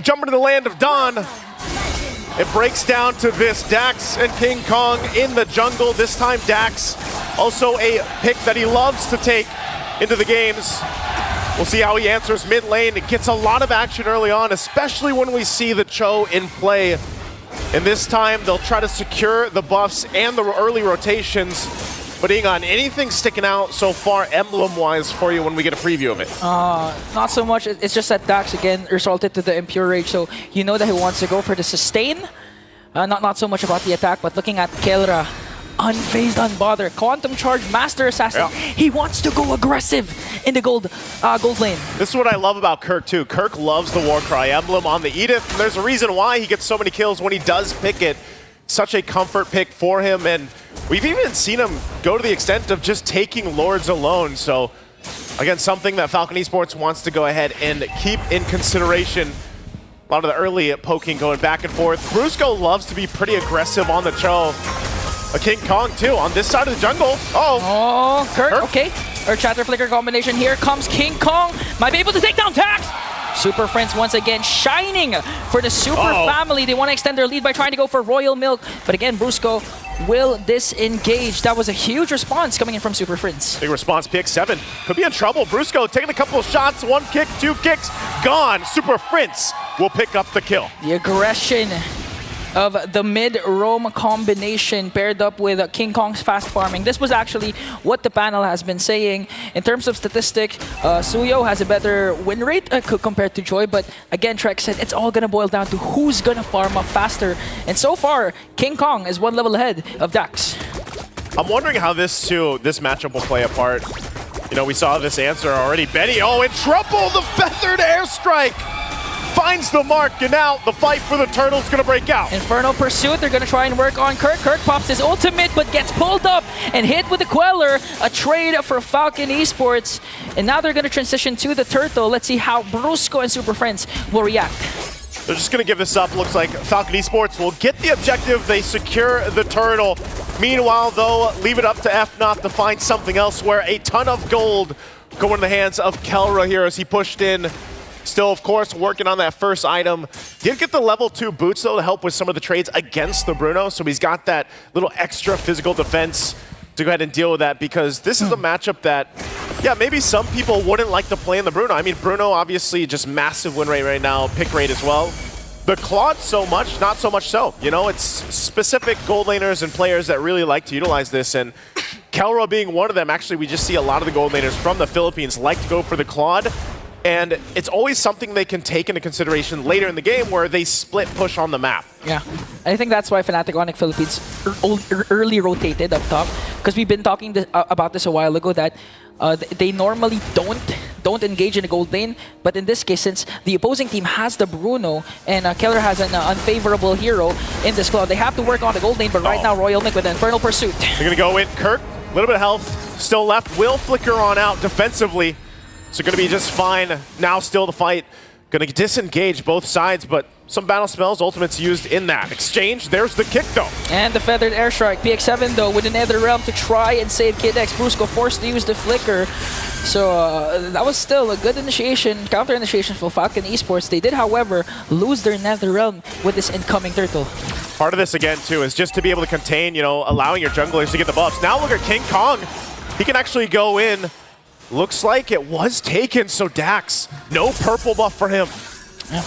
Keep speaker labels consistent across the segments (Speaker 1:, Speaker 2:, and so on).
Speaker 1: jump into the land of Dawn. It breaks down to this. Dax and King Kong in the jungle. This time Dax, also a pick that he loves to take into the games. We'll see how he answers mid lane. It gets a lot of action early on, especially when we see the Cho in play. And this time they'll try to secure the buffs and the early rotations. But Ingon, anything sticking out so far emblem-wise for you when we get a preview of it?
Speaker 2: Not so much. It's just that Dax, again, resulted to the Impure Rage, so you know that he wants to go for the sustain. Not so much about the attack, but looking at Kelra, unfazed, unbothered. Quantum Charge, Master Assassin. Yeah. He wants to go aggressive in the gold lane.
Speaker 1: This is what I love about Kirk, too. Kirk loves the Warcry emblem on the Edith, and there's a reason why he gets so many kills when he does pick it. Such a comfort pick for him, and we've even seen him go to the extent of just taking Lords alone. So, again, something that Falcon Esports wants to go ahead and keep in consideration. A lot of the early poking going back and forth. Brusco loves to be pretty aggressive on the Cho. A King Kong, too, on this side of the jungle.
Speaker 2: Oh, Kirk, okay. Our Chatter Flicker combination. Here comes King Kong. Might be able to take down Dax. Super Friends once again shining for the Super family. They want to extend their lead by trying to go for Royal Milk. But again, Brusco will disengage. That was a huge response coming in from Super Friends. Big response, PX7 could be in trouble. Brusco taking a couple of shots, 1 kick, 2 kicks, gone. Super Friends will pick up the kill. The aggression of the mid-roam combination paired up with King Kong's fast farming. This was actually what the panel has been saying. In terms of statistic, Suyo has a better win rate compared to Joy, but again, Trek said it's all gonna boil down to who's gonna farm up faster. And so far, King Kong is 1 level ahead of Dax. I'm wondering how this matchup will play a part. You know, we saw this answer already. Benny, in trouble! The feathered airstrike! Finds the mark, and now the fight for the turtle's gonna break out. Infernal Pursuit, they're gonna try and work on Kirk. Kirk pops his ultimate, but gets pulled up and hit with the Queller. A trade for Falcon Esports. And now they're gonna transition to the turtle. Let's see how Brusco and Super Friends will react. They're just gonna give this up. Looks like Falcon Esports will get the objective. They secure the turtle. Meanwhile, though, leave it up to Fnatic to find something else where a ton of gold go in the hands of Kelra here as he pushed in. Still, of course, working on that first item. Did get the level 2 boots, though, to help with some of the trades against the Bruno. So he's got that little extra physical defense to go ahead and deal with that, because this is a matchup that, yeah, maybe some people wouldn't like to play in the Bruno. I mean, Bruno, obviously, just massive win rate right now, pick rate as well. The Claude so much, not so much so. You know, it's specific gold laners and players that really like to utilize this, and Kelra being one of them. Actually, we just see a lot of the gold laners from the Philippines like to go for the Claude. And it's always something they can take into consideration later in the game where they split push on the map. Yeah, I think that's why Fnatic Onic Philippines early rotated up top, because we've been talking about this a while ago, that they normally don't engage in the gold lane, but in this case, since the opposing team has the Bruno and Keller has an unfavorable hero in this Claude, they have to work on the gold lane. But right now, Royal Nick with the Infernal Pursuit. They're gonna go in. Kirk, a little bit of health still left, will flicker on out defensively. So going to be just fine. Now still the fight. Going to disengage both sides, but some battle spells, ultimates used in that exchange. There's the kick, though. And the feathered airstrike. PX7, though, with the Nether Realm to try and save Kid X. Brusco forced to use the flicker. So that was still a good initiation, counter initiation for Falcon Esports. They did, however, lose their Nether Realm with this incoming turtle. Part of this, again, too, is just to be able to contain, you know, allowing your junglers to get the buffs. Now look at King Kong. He can actually go in. Looks like it was taken, so Dax, no purple buff for him. Yeah.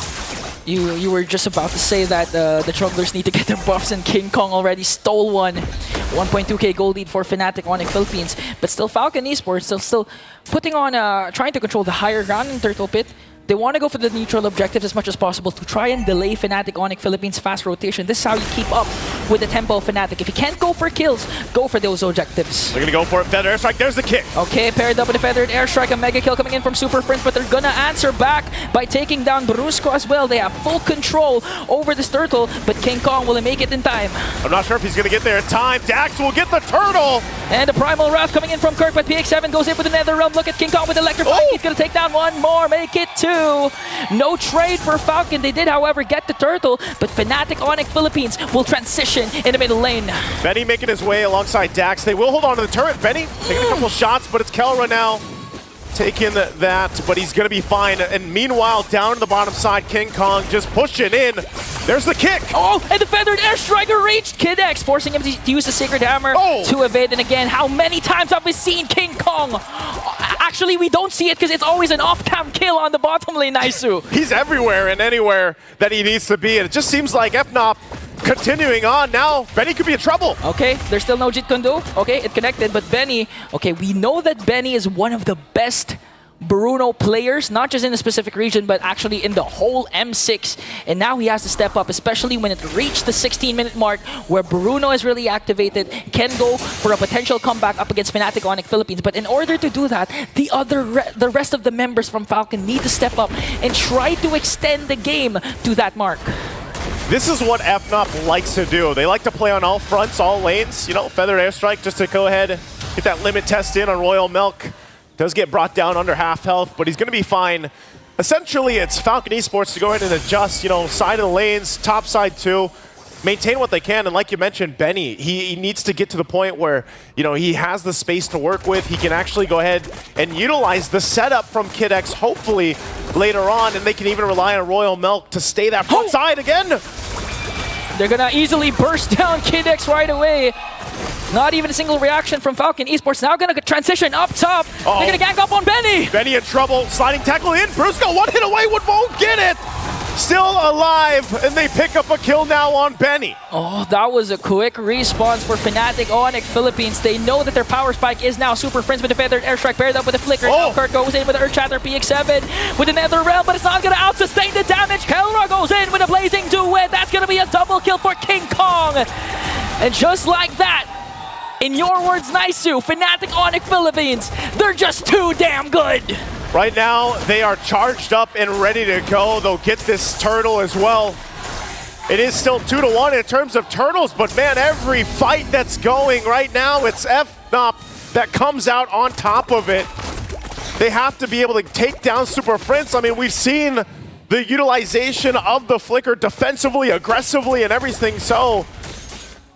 Speaker 2: You were just about to say that the junglers need to get their buffs, and King Kong already stole one. 1.2k gold lead for Fnatic Onic Philippines, but still Falcon Esports still putting on, trying to control the higher ground in Turtle Pit. They want to go for the neutral objectives as much as possible to try and delay Fnatic Onic Philippines' fast rotation. This is how you keep up with the tempo of Fnatic. If you can't go for kills, go for those objectives. They're going to go for it. Feathered Airstrike. There's the kick. Okay, paired up with the Feathered Airstrike. A mega kill coming in from Super Friends, but they're going to answer back by taking down Brusco as well. They have full control over this turtle, but King Kong will make it in time. I'm not sure if he's going to get there in time. Dax will get the turtle. And the Primal Wrath coming in from Kirk, but PX7 goes in with the Nether Realm. Look at King Kong with Electrify. Oh. He's going to take down one more, make it 2. No trade for Falcon. They did, however, get the turtle, but Fnatic Onic Philippines will transition in the middle lane. Benny making his way alongside Dax. They will hold on to the turret. Benny taking a couple shots, but it's Kelra now.
Speaker 1: taking that, but he's gonna be fine. And meanwhile, down to the bottom side, King Kong just pushing in. There's the kick.
Speaker 2: Oh, and the feathered airstriker reached Kid X, forcing him to use the Sacred Hammer to evade. And again, how many times have we seen King Kong? Actually, we don't see it because it's always an off-cam kill on the bottom lane, Naisu.
Speaker 1: He's everywhere and anywhere that he needs to be. And it just seems like FNOP continuing on now. Benny could be in trouble.
Speaker 2: Okay, there's still no Jeet Kune Do. Okay, it connected, but Benny, okay, we know that Benny is one of the best Bruno players, not just in a specific region, but actually in the whole M6. And now he has to step up, especially when it reached the 16-minute mark where Bruno is really activated, can go for a potential comeback up against Fnatic Onic Philippines. But in order to do that, the rest of the members from Falcon need to step up and try to extend the game to that mark.
Speaker 1: This is what FNOP likes to do. They like to play on all fronts, all lanes. You know, Feathered Airstrike just to go ahead, get that limit test in on Royal Milk. Does get brought down under half health, but he's going to be fine. Essentially, it's Falcon Esports to go ahead and adjust, you know, side of the lanes, top side too, maintain what they can. And like you mentioned, Benny, he needs to get to the point where, you know, he has the space to work with. He can actually go ahead and utilize the setup from Kid X, hopefully later on, and they can even rely on Royal Milk to stay that front side again.
Speaker 2: They're going to easily burst down Kid X right away. Not even a single reaction from Falcon Esports. Now going to transition up top. They're going to gang up on Benny.
Speaker 1: Benny in trouble. Sliding tackle in. Brusco one hit away. Won't get it. Still alive. And they pick up a kill now on Benny.
Speaker 2: Oh, that was a quick response for Fnatic Onic Philippines. They know that their power spike is now Super Friends with the feathered airstrike paired up with the flicker. Now Kurt goes in with the Earthshatter PX7 with another realm, but it's not going to out-sustain the damage. Kelra goes in with a blazing duet. That's going to be a double kill for King Kong. And just like that, in your words, Naisu, Fnatic Onic Philippines, they're just too damn good.
Speaker 1: Right now, they are charged up and ready to go. They'll get this turtle as well. It is still 2-1 in terms of turtles, but man, every fight that's going right now, it's FNOP that comes out on top of it. They have to be able to take down Super Friends. I mean, we've seen the utilization of the flicker defensively, aggressively, and everything. So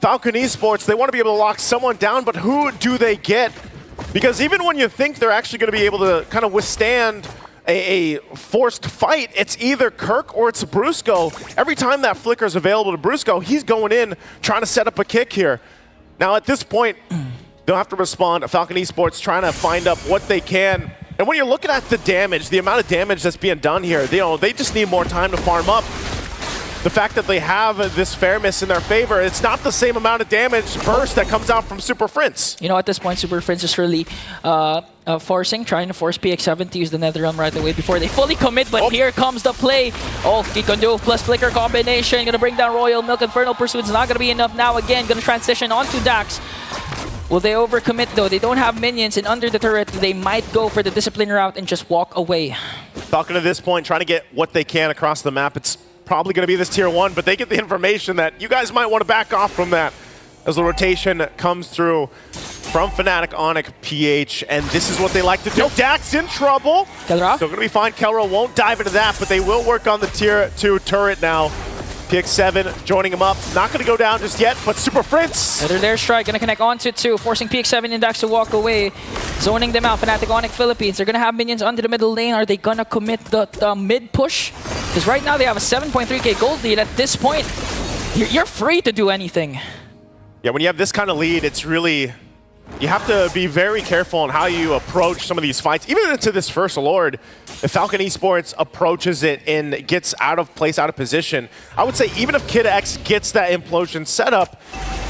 Speaker 1: Falcon Esports, they want to be able to lock someone down, but who do they get? Because even when you think they're actually going to be able to kind of withstand a forced fight, it's either Kirk or it's Brusco. Every time that flicker is available to Brusco, he's going in, trying to set up a kick here. Now at this point, they'll have to respond. Falcon Esports trying to find up what they can. And when you're looking at the damage, the amount of damage that's being done here, they just need more time to farm up. The fact that they have this fairness in their favor, it's not the same amount of damage burst that comes out from Super Friends.
Speaker 2: You know, at this point, Super Friends is really trying to force PX7 to use the Nether Realm right away before they fully commit, but here comes the play. Oh, Jeet Kune Do plus Flicker combination, gonna bring down Royal Milk. Infernal Pursuit's not gonna be enough now again, gonna transition onto Dax. Will they overcommit though? They don't have minions, and under the turret, they might go for the discipline route and just walk away.
Speaker 1: Falcon at this point, trying to get what they can across the map. It's probably going to be this tier 1, but they get the information that you guys might want to back off from that as the rotation comes through from Fnatic Onic PH, and this is what they like to do. Dax in trouble.
Speaker 2: Kelra.
Speaker 1: Still going to be fine. Kelra won't dive into that, but they will work on the tier 2 turret now. PX7 joining him up. Not going to go down just yet, but Super Friends.
Speaker 2: Another Dare Strike going to connect onto 2, forcing PX7 and Dax to walk away. Zoning them out. Fnatic Onic Philippines. They're going to have minions under the middle lane. Are they going to commit the mid push? Because right now they have a 7.3k gold lead. At this point, you're free to do anything.
Speaker 1: Yeah, when you have this kind of lead, it's really... You have to be very careful on how you approach some of these fights. Even into this first Lord, if Falcon Esports approaches it and gets out of place, out of position, I would say even if Kid X gets that implosion set up,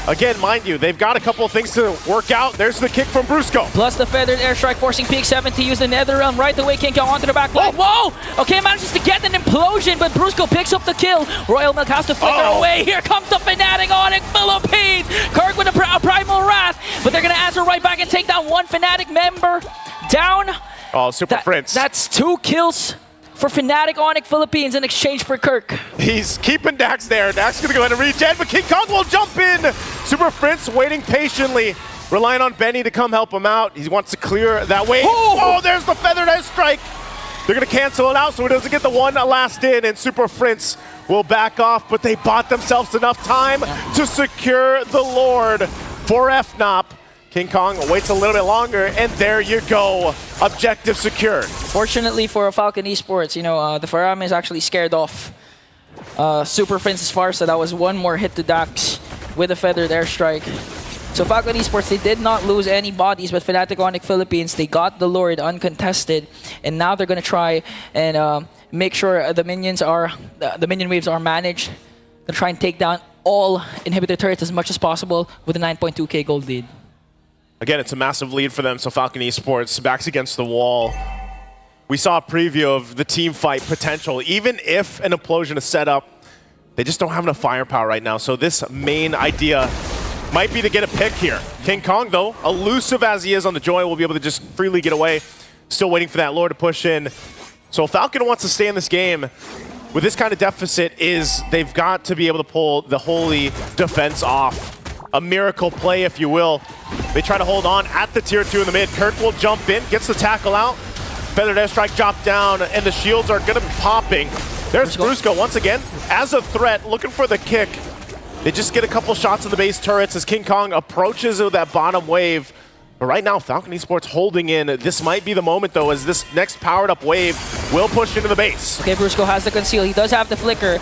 Speaker 1: again, mind you, they've got a couple of things to work out. There's the kick from Brusco.
Speaker 2: Plus the feathered airstrike, forcing PX7 to use the Nether Realm right away. King Kong onto the back line. Whoa! Okay, manages to get an implosion, but Brusco picks up the kill. Royal Milk has to flicker away. Here comes the Fnatic Onic Philippines. Kirk with a Primal Wrath, but they're going to answer right back and take down one Fnatic member down.
Speaker 1: Oh, Super Friends.
Speaker 2: That's 2 kills for Fnatic Onic Philippines in exchange for Kirk.
Speaker 1: He's keeping Dax there. Dax going to go ahead and regen, but King Kong will jump in. Super Friends waiting patiently, relying on Benny to come help him out. He wants to clear that way. Oh, there's the feathered airstrike. They're going to cancel it out so he doesn't get the one last in, and Super Friends will back off, but they bought themselves enough time to secure the Lord for FNOP. King Kong waits a little bit longer, and there you go. Objective secured.
Speaker 2: Fortunately for Falcon Esports, you know, the Farame is actually scared off Super Princess Farsa. That was one more hit to Dax with a feathered airstrike. So Falcon Esports, they did not lose any bodies, but Fnatic Onic Philippines, they got the Lord uncontested, and now they're going to try and make sure the minion waves are managed. They're trying to take down all inhibitor turrets as much as possible with a 9.2k gold lead.
Speaker 1: Again, it's a massive lead for them, so Falcon Esports backs against the wall. We saw a preview of the team fight potential. Even if an implosion is set up, they just don't have enough firepower right now, so this main idea might be to get a pick here. King Kong, though, elusive as he is on the Joy, will be able to just freely get away. Still waiting for that Lord to push in. So Falcon wants to stay in this game with this kind of deficit is they've got to be able to pull the Holy defense off. A miracle play, if you will. They try to hold on at the tier 2 in the mid. Kirk will jump in, gets the tackle out. Feathered airstrike dropped down, and the shields are going to be popping. There's Brusco once again as a threat, looking for the kick. They just get a couple shots in the base turrets as King Kong approaches with that bottom wave. But right now, Falcon Esports holding in. This might be the moment, though, as this next powered-up wave will push into the base.
Speaker 2: Okay, Brusco has the conceal. He does have the flicker.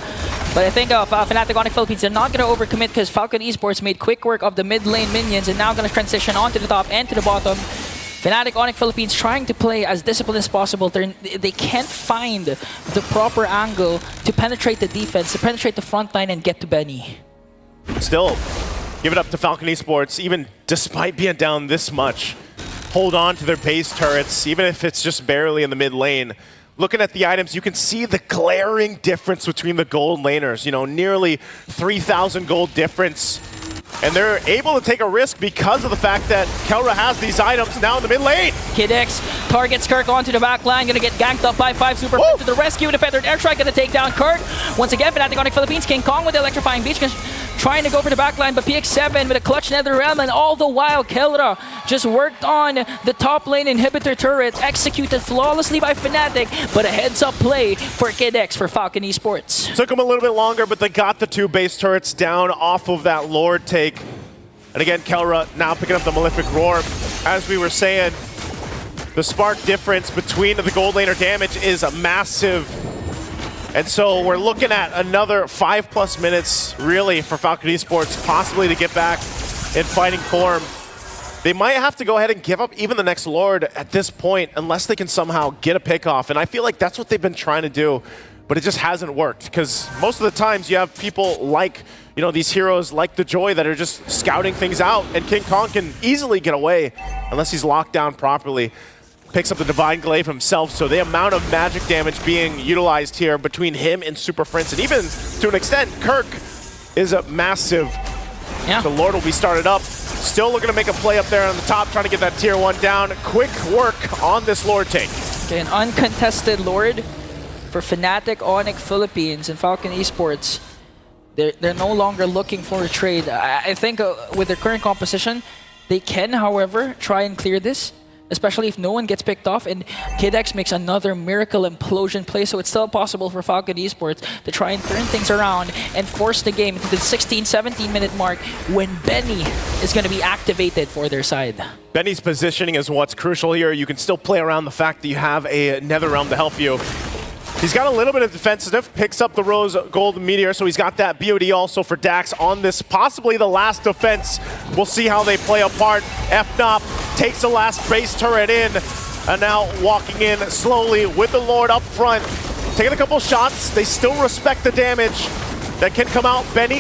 Speaker 2: But I think Fnatic Onic Philippines, they're not going to overcommit because Falcon Esports made quick work of the mid lane minions and now going to transition onto the top and to the bottom. Fnatic Onic Philippines trying to play as disciplined as possible. They can't find the proper angle to penetrate the defense, to penetrate the front line and get to Benny.
Speaker 1: Still, give it up to Falcon Esports, even despite being down this much. Hold on to their base turrets, even if it's just barely in the mid lane. Looking at the items, you can see the glaring difference between the gold laners. You know, nearly 3,000 gold difference. And they're able to take a risk because of the fact that Kelra has these items now in the mid lane.
Speaker 2: KidX targets Kirk onto the back line, gonna get ganked up by 5 Super to the rescue. The feathered airstrike gonna take down Kirk. Once again, Fnatic Onic Philippines, King Kong with the electrifying beach, trying to go for the back line, but PX7 with a clutch Nether Realm, and all the while Kelra just worked on the top lane inhibitor turret, executed flawlessly by Fnatic, but a heads-up play for KidX for Falcon Esports.
Speaker 1: Took them a little bit longer, but they got the 2 base turrets down off of that Lord take. And again, Kelra now picking up the Malefic Roar. As we were saying, the spark difference between the gold laner damage is massive. And so we're looking at another 5+ minutes, really, for Falcon Esports possibly to get back in fighting form. They might have to go ahead and give up even the next Lord at this point, unless they can somehow get a pick off. And I feel like that's what they've been trying to do, but it just hasn't worked. Because most of the times you have people like, you know, these heroes like the Joy that are just scouting things out, and King Kong can easily get away unless he's locked down properly. Picks up the Divine Glaive himself, so the amount of magic damage being utilized here between him and Super Prince, and even to an extent, Kirk is a massive. Yeah. The Lord will be started up. Still looking to make a play up there on the top, trying to get that tier 1 down. Quick work on this Lord take.
Speaker 2: Okay, an uncontested Lord for Fnatic Onic Philippines and Falcon Esports. They're no longer looking for a trade. I think with their current composition, they can, however, try and clear this, especially if no one gets picked off, and KidX makes another miracle implosion play, so it's still possible for Falcon Esports to try and turn things around and force the game to the 16-17 minute mark when Benny is going to be activated for their side.
Speaker 1: Benny's positioning is what's crucial here. You can still play around the fact that you have a Nether Realm to help you. He's got a little bit of defensive, picks up the Rose Gold Meteor, so he's got that BOD also for Dax on this, possibly the last defense. We'll see how they play apart. Fnop takes the last base turret in, and now walking in slowly with the Lord up front. Taking a couple shots, they still respect the damage that can come out. Benny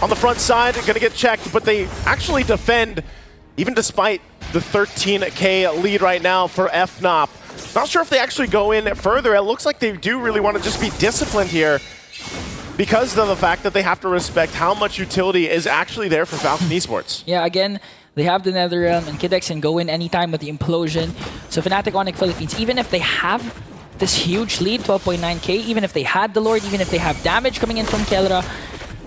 Speaker 1: on the front side, gonna get checked, but they actually defend, even despite the 13k lead right now for Fnop. Not sure if they actually go in further. It looks like they do really want to just be disciplined here because of the fact that they have to respect how much utility is actually there for Falcon Esports.
Speaker 2: Yeah, again, they have the Nether Realm, and KidX can go in anytime with the implosion. So Fnatic Onic Philippines, even if they have this huge lead, 12.9k, even if they had the Lord, even if they have damage coming in from Kelra,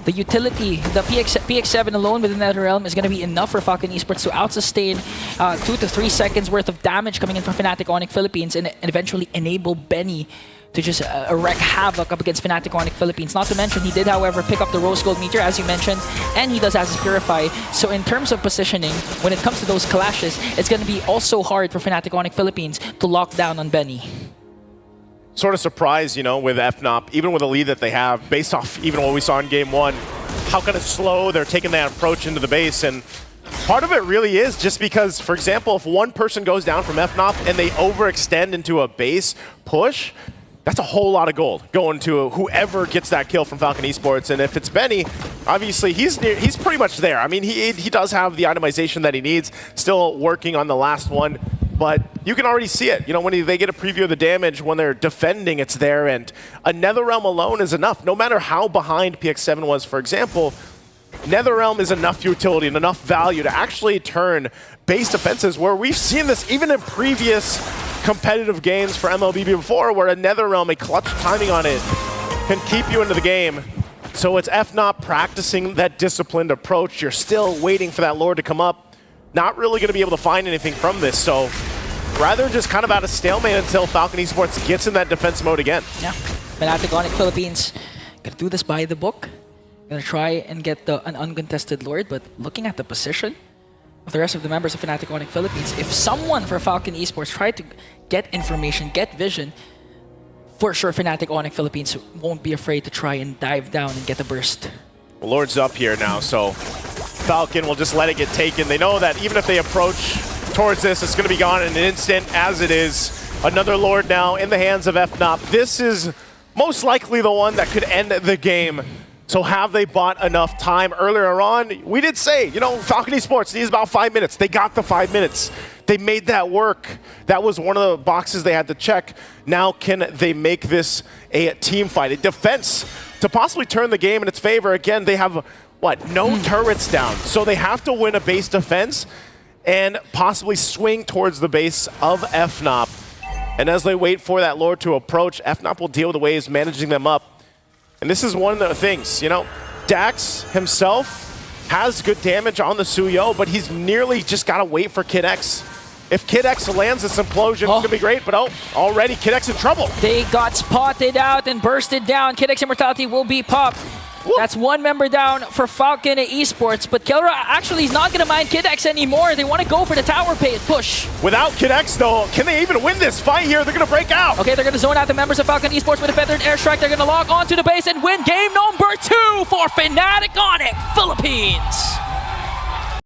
Speaker 2: the utility, the PX7 alone with the Nether Realm is going to be enough for Falcon Esports to out-sustain 2 to 3 seconds worth of damage coming in from Fnatic Onic Philippines and eventually enable Benny to just wreak havoc up against Fnatic Onic Philippines. Not to mention, he did, however, pick up the Rose Gold meter, as you mentioned, and he does has his Purify. So in terms of positioning, when it comes to those clashes, it's going to be also hard for Fnatic Onic Philippines to lock down on Benny.
Speaker 1: Sort of surprised, you know, with FNOP, even with the lead that they have, based off even what we saw in game one, how kind of slow they're taking that approach into the base. And part of it really is just because, for example, if one person goes down from FNOP and they overextend into a base push, that's a whole lot of gold going to whoever gets that kill from Falcon Esports. And if it's Benny, obviously he's pretty much there. I mean, he does have the itemization that he needs, still working on the last one. But you can already see it. You know, when they get a preview of the damage, when they're defending, it's there. And a Netherrealm alone is enough. No matter how behind PX7 was, for example, Netherrealm is enough utility and enough value to actually turn base defenses, where we've seen this even in previous competitive games for Mlbb before, where a Netherrealm, a clutch timing on it, can keep you into the game. So it's FNOP practicing that disciplined approach. You're still waiting for that Lord to come up. Not really going to be able to find anything from this. So rather just kind of at a stalemate until Falcon Esports gets in that defense mode again.
Speaker 2: Yeah, Fnatic Onic Philippines gonna do this by the book. Gonna try and get an uncontested Lord, but looking at the position of the rest of the members of Fnatic Onic Philippines, if someone for Falcon Esports tried to get information, get vision, for sure Fnatic Onic Philippines won't be afraid to try and dive down and get a burst.
Speaker 1: Well, Lord's up here now, so Falcon will just let it get taken. They know that even if they approach towards this, it's going to be gone in an instant, as it is. Another Lord now in the hands of FNOP. This is most likely the one that could end the game. So have they bought enough time earlier on? We did say, you know, Falcon Esports needs about 5 minutes. They got the 5 minutes. They made that work. That was one of the boxes they had to check. Now can they make this a team fight, a defense, to possibly turn the game in its favor? Again, they have, what, no turrets down. So they have to win a base defense and possibly swing towards the base of FNOP. And as they wait for that Lord to approach, FNOP will deal with the waves, managing them up. And this is one of the things, you know, Dax himself has good damage on the Suyo, but he's nearly just got to wait for Kid X. If Kid X lands this implosion, it's going to be great, but already Kid X in trouble.
Speaker 2: They got spotted out and bursted down. Kid X Immortality will be popped. Whoop. That's one member down for Falcon Esports, but Kelra actually is not going to mind Kid X anymore. They want to go for the tower push.
Speaker 1: Without Kid X, though, can they even win this fight here? They're going to break out.
Speaker 2: Okay, they're going to zone out the members of Falcon Esports with a feathered airstrike. They're going to log onto the base and win game number 2 for Fnatic Onic Philippines.